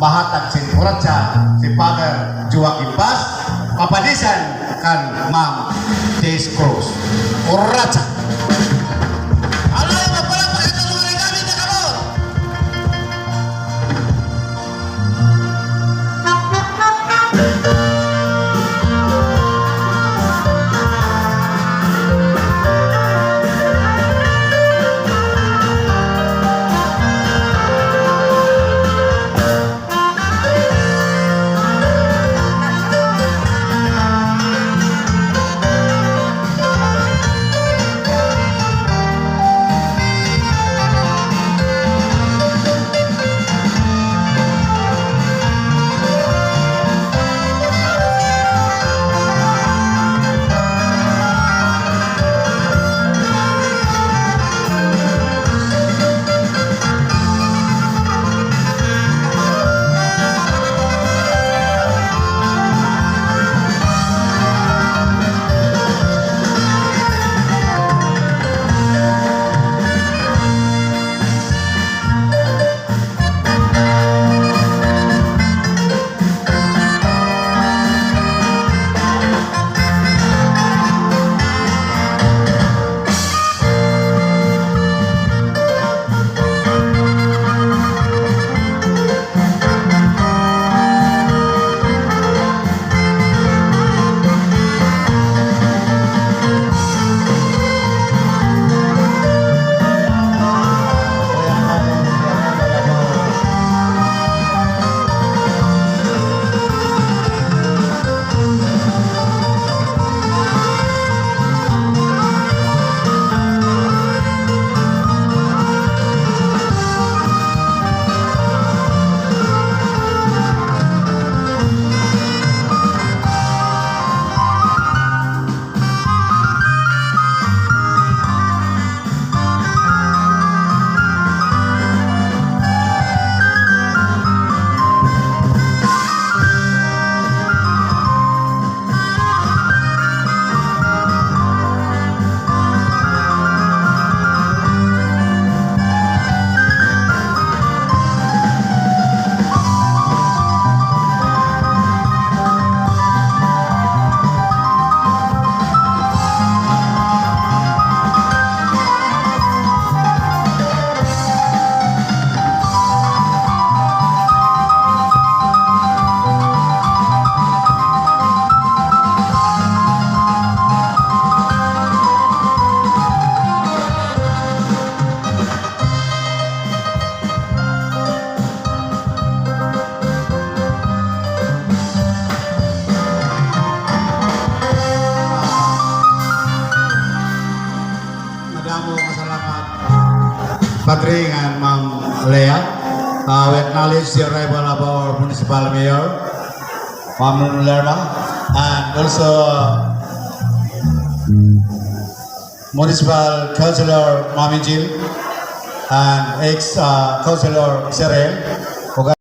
mahatag sin Kuratsa si Father Joaquin Paz papadisan kan Ma'am Tess Cruz. Kuratsa. Alay mapalapag ito mga regamit na kamot. Patrick and Ma'am Leah. We acknowledge the arrival of our municipal mayor, Ma'am Lerma, and also municipal councilor Ma'am Jill and ex-councilor Serel.